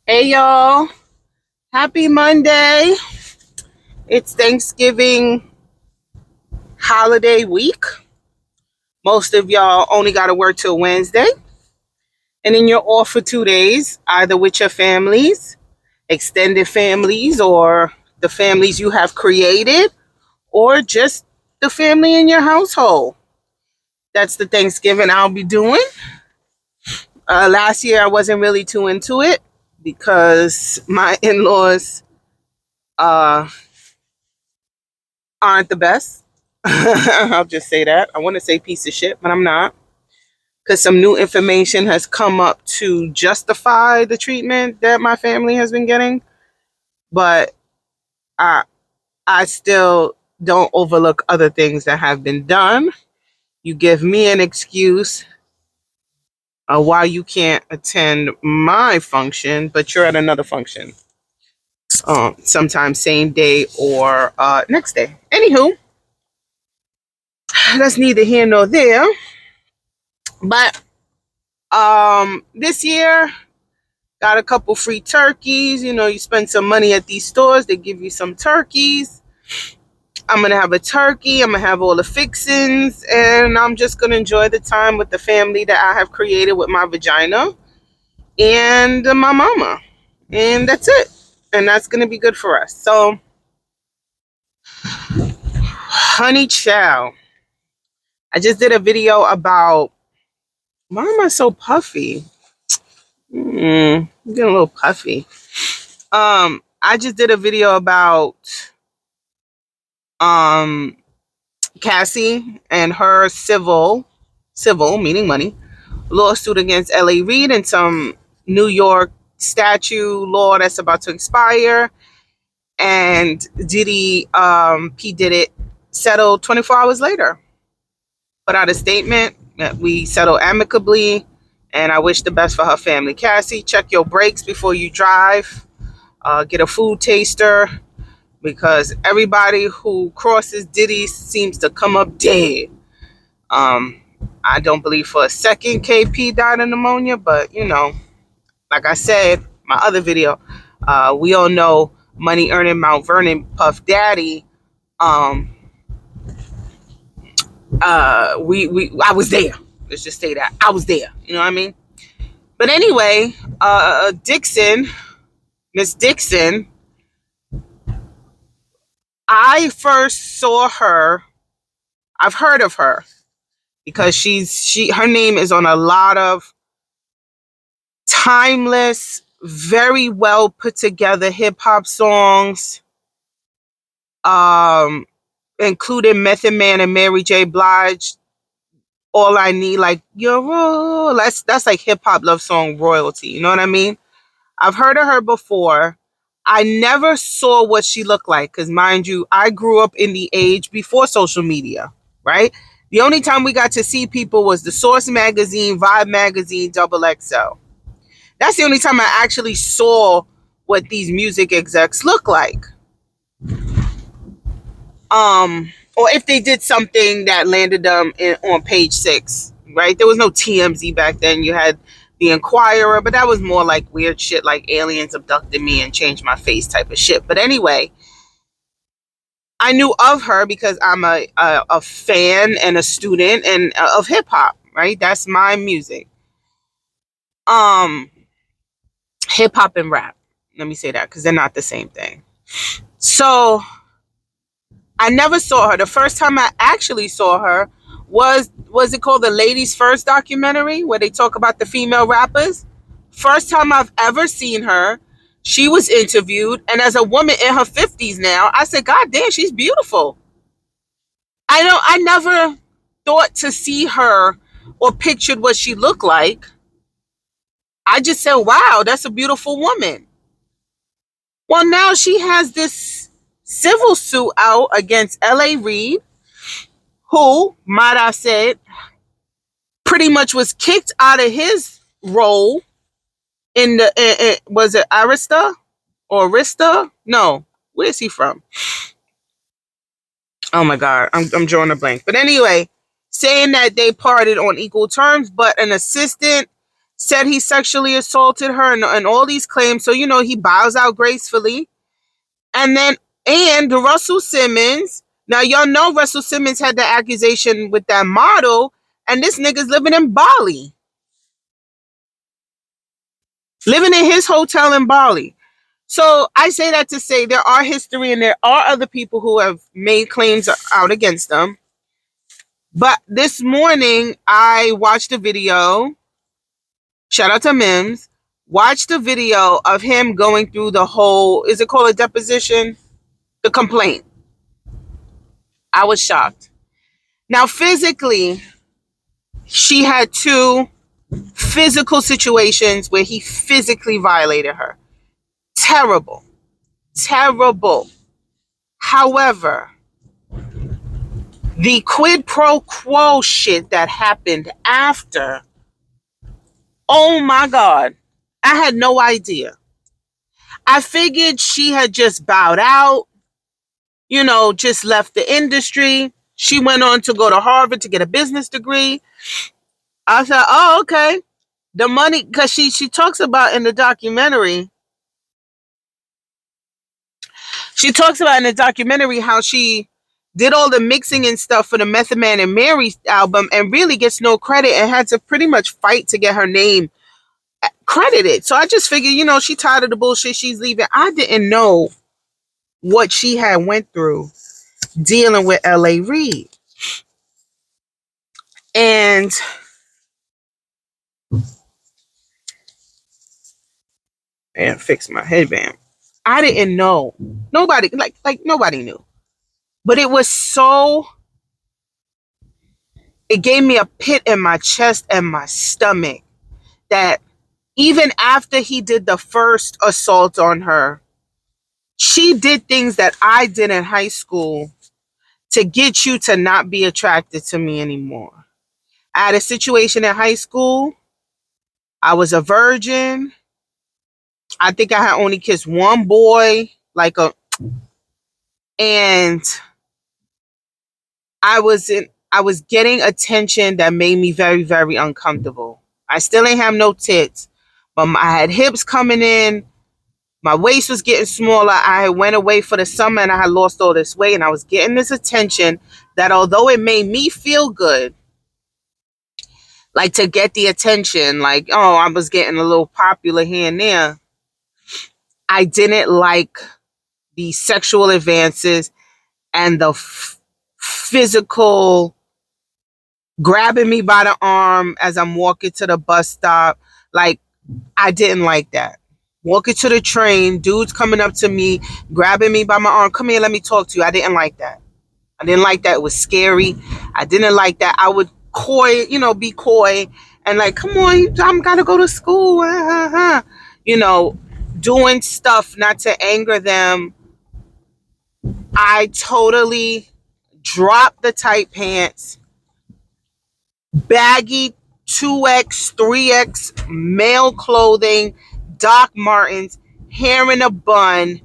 Hey y'all, happy Monday. It's Thanksgiving holiday week. Most of y'all only got to work till Wednesday, and then you're off for 2 days, either with your families, extended families, or the families you have created, or just the family in your household. That's the Thanksgiving I'll be doing. Last year, I wasn't really too into it because my in laws uh, aren't the best. I'll just say that. I want to say piece of shit, but I'm not. Because some new information has come up to justify the treatment that my family has been getting. But I, I still don't overlook other things that have been done. You give me an excuse why you can't attend my function, but you're at another function. Sometimes same day or next day. Anywho, that's neither here nor there. But this year got a couple free turkeys. You know, you spend some money at these stores, they give you some turkeys. I'm gonna have a turkey, I'm gonna have all the fixings, and I'm just gonna enjoy the time with the family that I have created with my vagina and my mama. And that's it. And that's gonna be good for us. So, honey chow. I just did a video about why am I so puffy? I'm getting a little puffy. I just did a video about um Cassie and her civil meaning money, lawsuit against LA Reid and some New York statute law that's about to expire. And Diddy, P did it, settled 24 hours later. Put out a statement that we settled amicably, and I wish the best for her family. Cassie, check your brakes before you drive. Get a food taster because everybody who crosses Diddy seems to come up dead. Um, I don't believe for a second KP died of pneumonia, but you know, like I said, my other video, we all know money earning Mount Vernon Puff Daddy. Um, we I was there. Let's just say that I was there. You know what I mean? But anyway, Dixon, Miss Dixon, I first saw her. I've heard of her because her name is on a lot of timeless, very well put together hip hop songs, um, including Method Man and Mary J. Blige. All I need, like you're all that's like hip hop love song royalty. You know what I mean? I've heard of her before. I never saw what she looked like because, mind you, I grew up in the age before social media, right? The only time we got to see people was the Source magazine, Vibe magazine, Double XL. That's the only time I actually saw what these music execs look like. Or if they did something that landed them on page 6, right? There was no TMZ back then. You had the Inquirer, but that was more like weird shit like aliens abducted me and changed my face type of shit. But anyway, I knew of her because I'm a fan and a student and of hip hop, right? That's my music. Um, Hip hop and rap. Let me say that because they're not the same thing. So I never saw her. The first time I actually saw her was it called the Ladies First documentary where they talk about the female rappers? First time I've ever seen her. She was interviewed, and as a woman in her 50s now, I said, God damn, she's beautiful. I never thought to see her or pictured what she looked like. I just said, wow, that's a beautiful woman. Well, now she has this civil suit out against LA Reid, who, might I say, pretty much was kicked out of his role in was it Arista or Arista? No, where's he from? Oh my God, I'm drawing a blank. But anyway, saying that they parted on equal terms, but an assistant said he sexually assaulted her and all these claims. So, he bows out gracefully. And then, and Russell Simmons, now y'all know Russell Simmons had the accusation with that model, and this nigga's living in Bali. Living in his hotel in Bali. So I say that to say there are history and there are other people who have made claims out against them. But this morning, I watched a video. Shout out to Mims. Watched a video of him going through the whole, is it called a deposition? The complaint. I was shocked. Now, physically, she had 2 physical situations where he physically violated her. Terrible. Terrible. However, the quid pro quo shit that happened after, oh my God, I had no idea. I figured she had just bowed out, just left the industry. She went on to go to Harvard to get a business degree. I said, oh, okay. The money, because she talks about in the documentary, how she did all the mixing and stuff for the Method Man and Mary album and really gets no credit and had to pretty much fight to get her name credited. So I just figured, she tired of the bullshit, she's leaving. I didn't know what she had went through dealing with L.A. Reid. And fix my headband. I didn't know. Nobody, like nobody knew. But it gave me a pit in my chest and my stomach that even after he did the first assault on her, she did things that I did in high school to get you to not be attracted to me anymore. I had a situation in high school. I was a virgin. I think I had only kissed one boy, and I was getting attention that made me very, very uncomfortable. I still ain't have no tits, but I had hips coming in. My waist was getting smaller. I went away for the summer and I had lost all this weight, and I was getting this attention that, although it made me feel good, like to get the attention, like, oh, I was getting a little popular here and there, I didn't like the sexual advances and the physical grabbing me by the arm as I'm walking to the bus stop. Like, I didn't like that. Walking to the train, dudes coming up to me, grabbing me by my arm. Come here, let me talk to you. I didn't like that. It was scary. I didn't like that. I would be coy and like, come on, I'm gotta go to school. Doing stuff not to anger them. I totally dropped the tight pants, baggy 2X, 3X male clothing, Doc Martens, hair in a bun,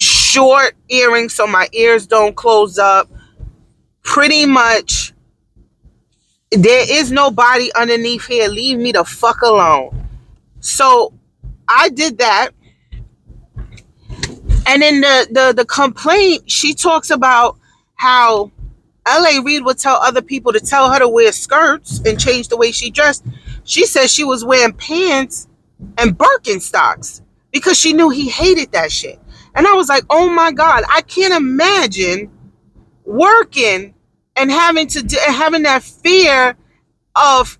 short earrings so my ears don't close up. Pretty much, there is nobody underneath here. Leave me the fuck alone. So I did that. And in the complaint, she talks about how L.A. Reid would tell other people to tell her to wear skirts and change the way she dressed. She said she was wearing pants and Birkenstocks because she knew he hated that shit. And I was like, oh my God, I can't imagine working and having that fear of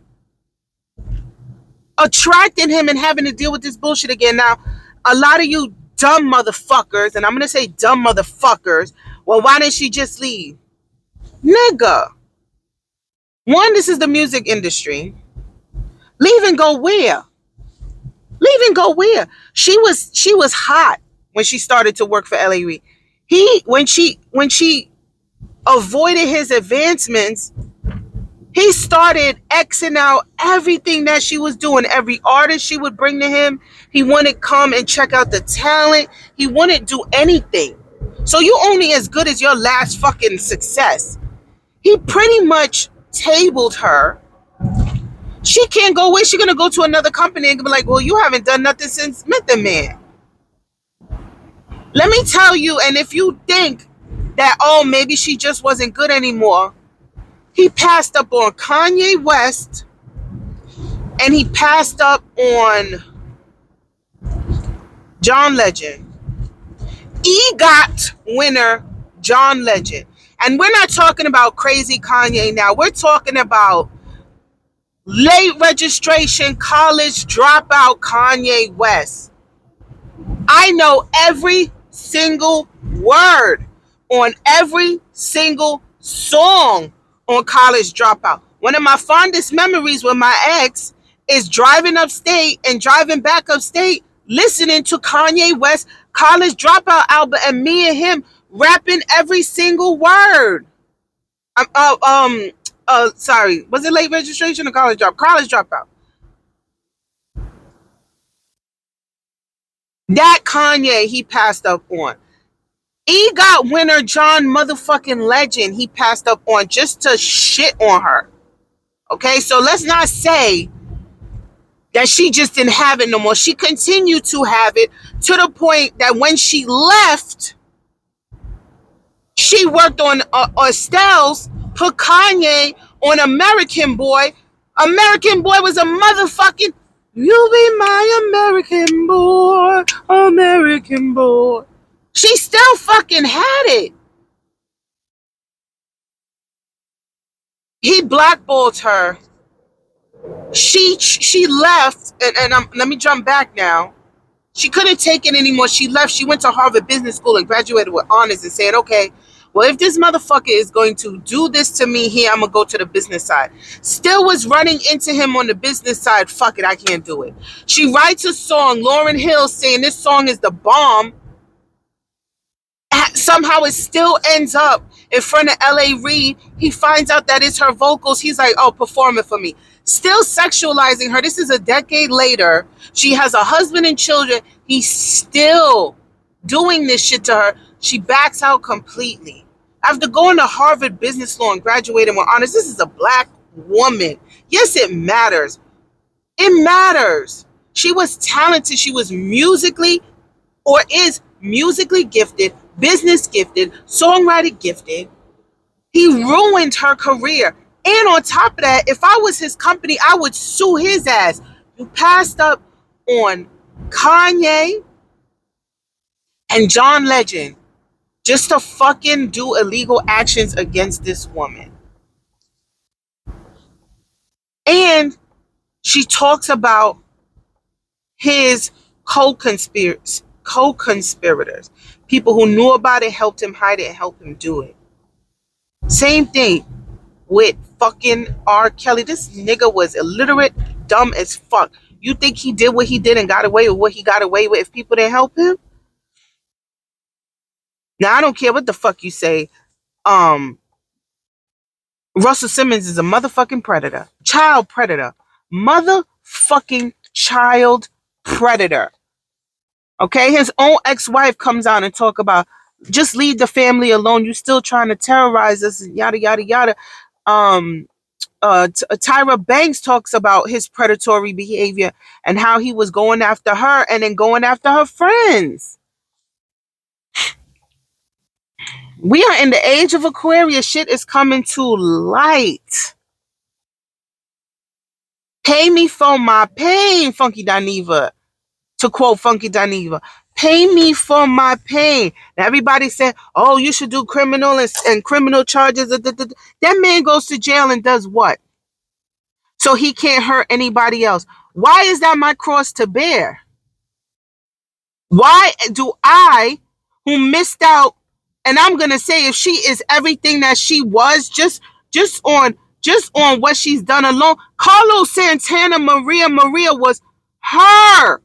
attracting him and having to deal with this bullshit again. Now, a lot of you dumb motherfuckers, and I'm going to say dumb motherfuckers, well, why didn't she just leave? Nigga. One, this is the music industry. Leave and go where? Leave and go where? She was hot when she started to work for L.A. Reid. When she avoided his advancements, he started Xing out everything that she was doing. Every artist she would bring to him, he wouldn't come and check out the talent. He wouldn't do anything. So you only as good as your last fucking success. He pretty much tabled her She can't go away. She's gonna go to another company and be like, well, you haven't done nothing since Method Man. Let me tell you, and if you think that, oh, maybe she just wasn't good anymore, he passed up on Kanye West and he passed up on John Legend. EGOT winner John Legend. And we're not talking about crazy Kanye now. We're talking about late registration, college dropout Kanye West. I know every single word on every single song on College Dropout. One of my fondest memories with my ex is driving upstate and driving back upstate, listening to Kanye West College Dropout album, and me and him rapping every single word. Sorry, was it late registration or college drop? College Dropout. That Kanye he passed up on. EGOT winner John motherfucking Legend he passed up on just to shit on her. Okay, so let's not say that she just didn't have it no more. She continued to have it to the point that when she left, she worked on Estelle's, put Kanye on American Boy. American Boy was a motherfucking, you be my American boy, American boy. She still fucking had it. He blackballed her. She left, and let me jump back now. She couldn't take it anymore. She left. She went to Harvard Business School and graduated with honors and said, okay, well, if this motherfucker is going to do this to me here, I'm going to go to the business side. Still was running into him on the business side. Fuck it, I can't do it. She writes a song, Lauryn Hill, saying this song is the bomb. Somehow it still ends up in front of L.A. Reid. He finds out that it's her vocals. He's like, oh, perform it for me. Still sexualizing her. This is a decade later. She has a husband and children. He's still doing this shit to her. She backs out completely. After going to Harvard Business Law and graduating with honors, this is a black woman. Yes, it matters. It matters. She was talented. She was musically, or is musically gifted, business gifted, songwriting gifted. He ruined her career. And on top of that, if I was his company, I would sue his ass. You passed up on Kanye and John Legend just to fucking do illegal actions against this woman. And she talks about his co-conspirators, people who knew about it, helped him hide it, and helped him do it. Same thing with fucking R. Kelly. This nigga was illiterate, dumb as fuck. You think he did what he did and got away with what he got away with if people didn't help him? Now, I don't care what the fuck you say. Russell Simmons is a motherfucking predator. Child predator. Motherfucking child predator. Okay? His own ex-wife comes out and talk about, just leave the family alone. You still trying to terrorize us, and yada, yada, yada. Tyra Banks talks about his predatory behavior and how he was going after her and then going after her friends. We are in the age of Aquarius. Shit is coming to light. Pay me for my pain, Funky Dineva. To quote Funky Dineva, pay me for my pain. Now everybody said, oh, you should do criminal and criminal charges. That man goes to jail and does what? So he can't hurt anybody else. Why is that my cross to bear? Why do I, who missed out, and I'm gonna say if she is everything that she was, just on what she's done alone. Carlos Santana Maria was her.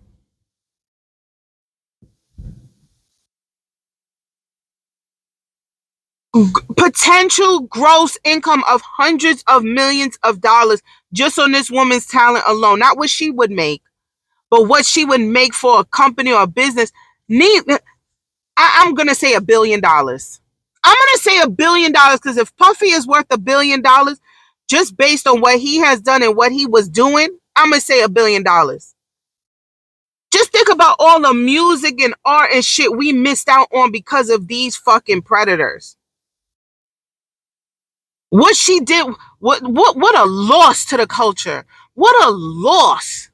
Potential gross income of hundreds of millions of dollars just on this woman's talent alone. Not what she would make, but what she would make for a company or a business. I'm going to say $1 billion. I'm going to say $1 billion because if Puffy is worth $1 billion, just based on what he has done and what he was doing, I'm going to say $1 billion. Just think about all the music and art and shit we missed out on because of these fucking predators. What she did, what a loss to the culture. What a loss.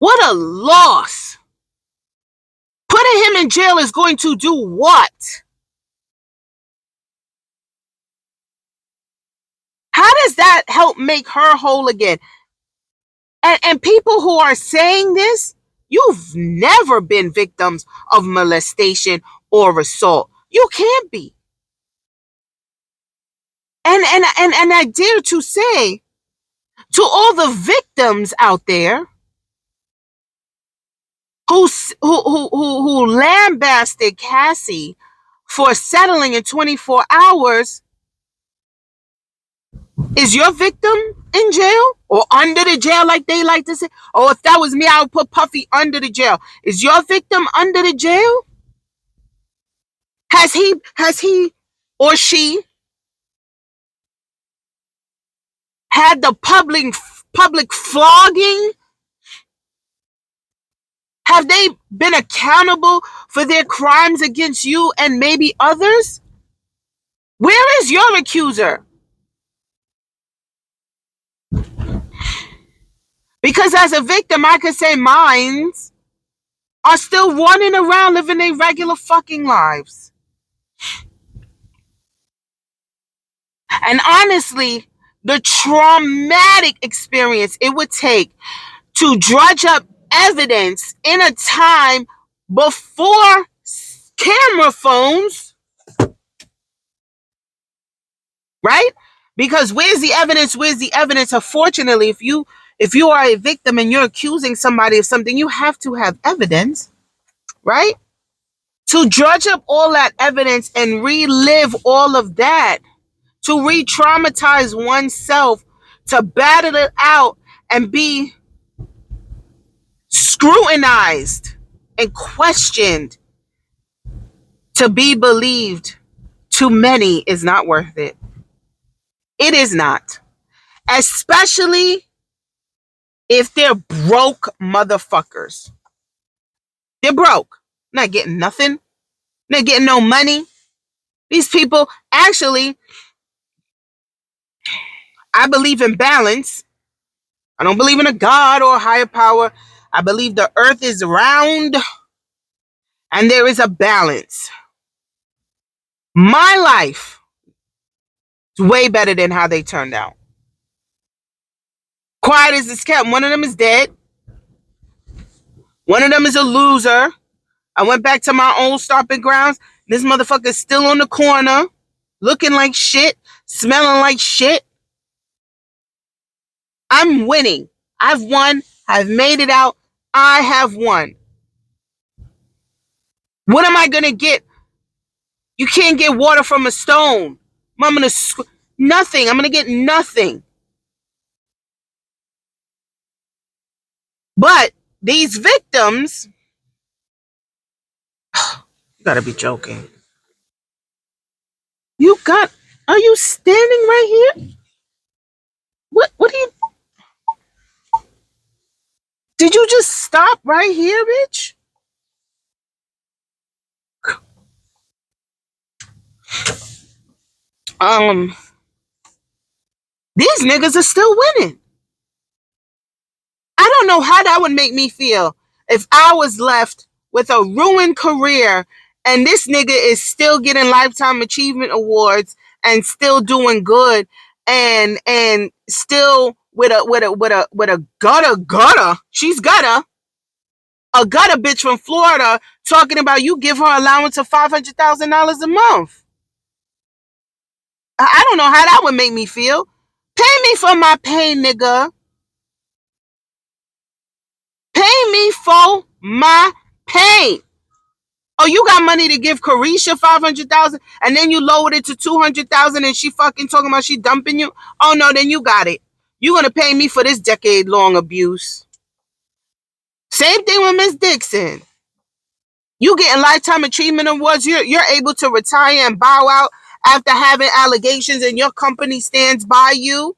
What a loss. Putting him in jail is going to do what? How does that help make her whole again? And people who are saying this, you've never been victims of molestation or assault. You can't be. And I dare to say to all the victims out there who lambasted Cassie for settling in 24 hours, is your victim in jail or under the jail like they like to say? Oh, if that was me, I would put Puffy under the jail. Is your victim under the jail? Has he or she had the public flogging? Have they been accountable for their crimes against you and maybe others? Where is your accuser? Because as a victim, I could say mine are still running around living their regular fucking lives. And honestly, the traumatic experience it would take to drudge up evidence in a time before camera phones, right? Because where's the evidence? Where's the evidence? Unfortunately, if you are a victim and you're accusing somebody of something, you have to have evidence, right? To drudge up all that evidence and relive all of that, to re-traumatize oneself, to battle it out and be scrutinized and questioned, to be believed, to many is not worth it. It is not. Especially if they're broke motherfuckers. They're broke. Not getting nothing. Not getting no money. These people, actually, I believe in balance. I don't believe in a God or a higher power. I believe the earth is round and there is a balance. My life is way better than how they turned out. Quiet as it's kept. One of them is dead. One of them is a loser. I went back to my old stomping grounds. This motherfucker's still on the corner, looking like shit, smelling like shit. I'm winning. I've won. I've made it out. I have won. What am I going to get? You can't get water from a stone. I'm going to... Nothing. I'm going to get nothing. But these victims... You got to be joking. Are you standing right here? What are you... Did you just stop right here, bitch? These niggas are still winning. I don't know how that would make me feel if I was left with a ruined career and this nigga is still getting lifetime achievement awards and still doing good and still with a gutter. She's gutter. A gutter bitch from Florida talking about you give her allowance of $500,000 a month. I don't know how that would make me feel. Pay me for my pain, nigga. Pay me for my pain. Oh, you got money to give Carisha $500,000 and then you lowered it to $200,000 and she fucking talking about she dumping you? Oh no, then you got it. You gonna pay me for this decade-long abuse. Same thing with Miss Dixon. You getting lifetime achievement awards. You're able to retire and bow out after having allegations and your company stands by you?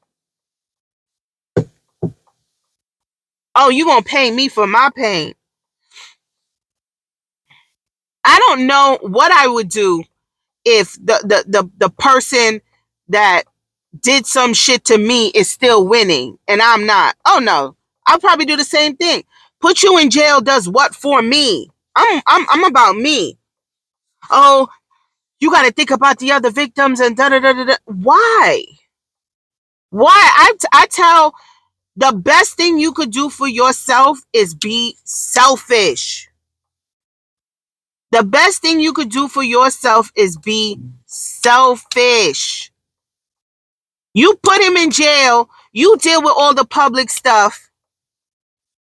Oh, you gonna pay me for my pain? I don't know what I would do if the person that did some shit to me is still winning and I'm not. Oh no, I'll probably do the same thing. Put you in jail does what for me? I'm about me. Oh, you got to think about the other victims and da da da da. Why? Why? I tell the best thing you could do for yourself is be selfish. The best thing you could do for yourself is be selfish. You put him in jail, you deal with all the public stuff,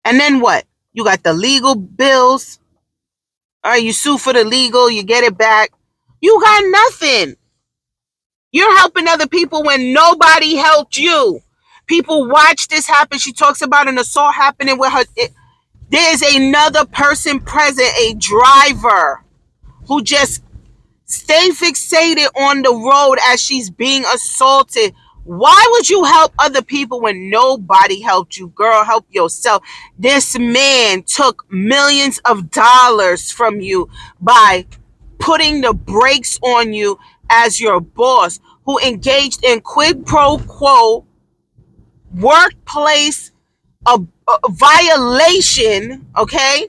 and then what? You got the legal bills. All right, you sue for the legal, you get it back. You got nothing. You're helping other people when nobody helped you. People watch this happen. She talks about an assault happening with her. There's another person present, a driver, who just stay fixated on the road as she's being assaulted. Why would you help other people when nobody helped you? Girl, help yourself. This man took millions of dollars from you by putting the brakes on you as your boss, who engaged in quid pro quo workplace a violation. Okay,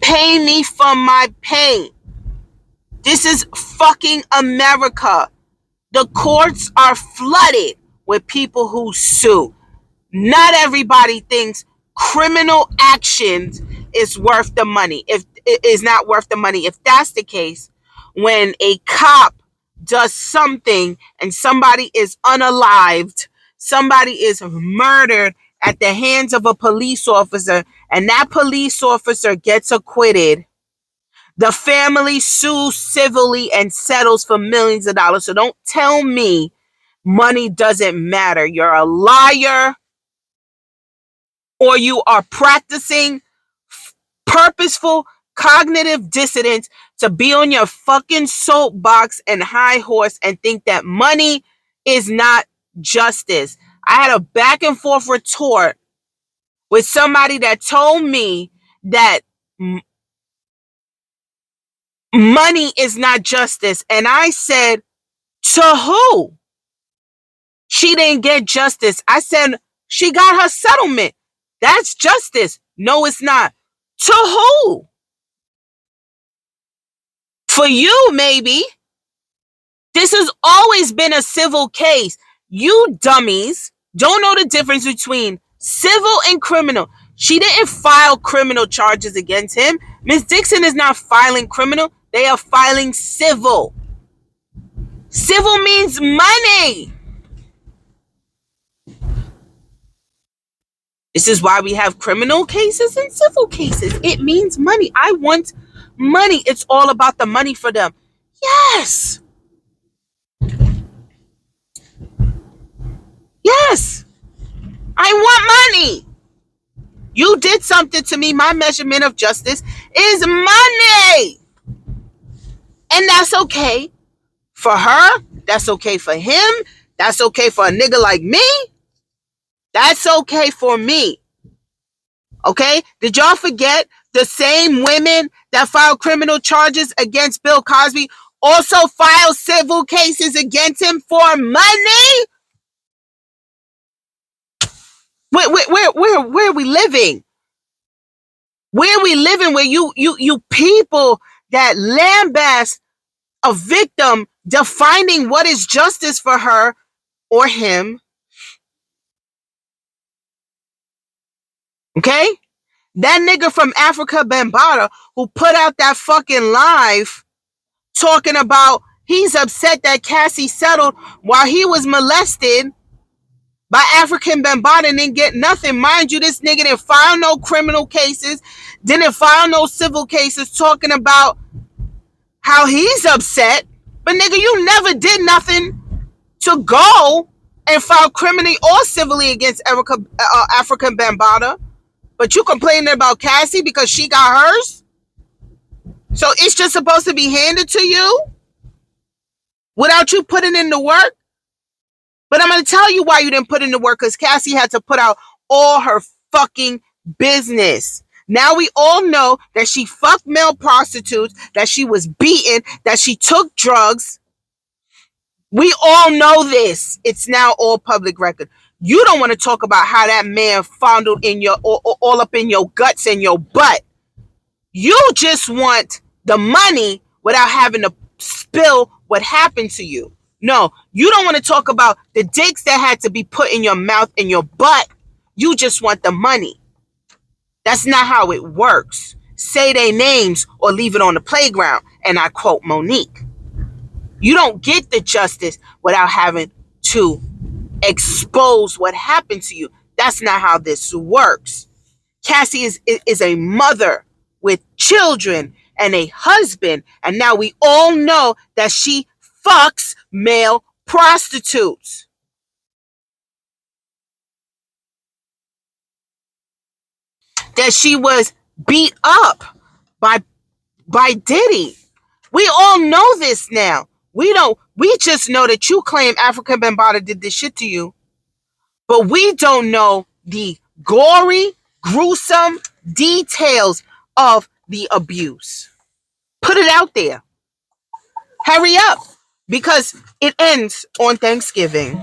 pay me for my pain. This is fucking America. The courts are flooded with people who sue. Not everybody thinks criminal actions is worth the money. If it is not worth the money, if that's the case, when a cop does something and somebody is unalived, somebody is murdered at the hands of a police officer, and that police officer gets acquitted, the family sues civilly and settles for millions of dollars. So don't tell me money doesn't matter. You're a liar, or you are practicing purposeful cognitive dissonance to be on your fucking soapbox and high horse and think that money is not justice. I had a back and forth retort with somebody that told me that money is not justice. And I said, to who? She didn't get justice. I said, she got her settlement. That's justice. No, it's not. To who? For you, maybe. This has always been a civil case. You dummies don't know the difference between civil and criminal. She didn't file criminal charges against him. Miss Dixon is not filing criminal. They are filing civil. Civil means money. This is why we have criminal cases and civil cases. It means money. I want money. It's all about the money for them. Yes. Yes. I want money. You did something to me. My measurement of justice is money. And that's okay for her. That's okay for him. That's okay for a nigga like me. That's okay for me. Okay? Did y'all forget the same women that filed criminal charges against Bill Cosby also filed civil cases against him for money? Where are we living? Where are we living where you people that lambast a victim defining what is justice for her or him? Okay? That nigga from Africa Bambaataa who put out that fucking live talking about he's upset that Cassie settled while he was molested by African Bambaataa and didn't get nothing. Mind you, this nigga didn't file no criminal cases, didn't file no civil cases talking about how he's upset. But nigga, you never did nothing to go and file criminally or civilly against African Bambaataa. But you complaining about Cassie because she got hers? So it's just supposed to be handed to you? without you putting in the work. But I'm going to tell you why you didn't put in the work, because Cassie had to put out all her fucking business. Now we all know that she fucked male prostitutes, that she was beaten, that she took drugs. We all know this. It's now all public record. You don't want to talk about how that man fondled in your all up in your guts and your butt. You just want the money without having to spill what happened to you. No, you don't want to talk about the dicks that had to be put in your mouth and your butt. You just want the money. That's not how it works. Say their names or leave it on the playground. And I quote Monique. You don't get the justice without having to expose what happened to you. That's not how this works. Cassie is a mother with children and a husband, and now we all know that she fucks male prostitutes. That she was beat up by Diddy. We all know this now. We just know that you claim Africa Bambaataa did this shit to you, but we don't know the gory, gruesome details of the abuse. Put it out there. Hurry up, because it ends on Thanksgiving.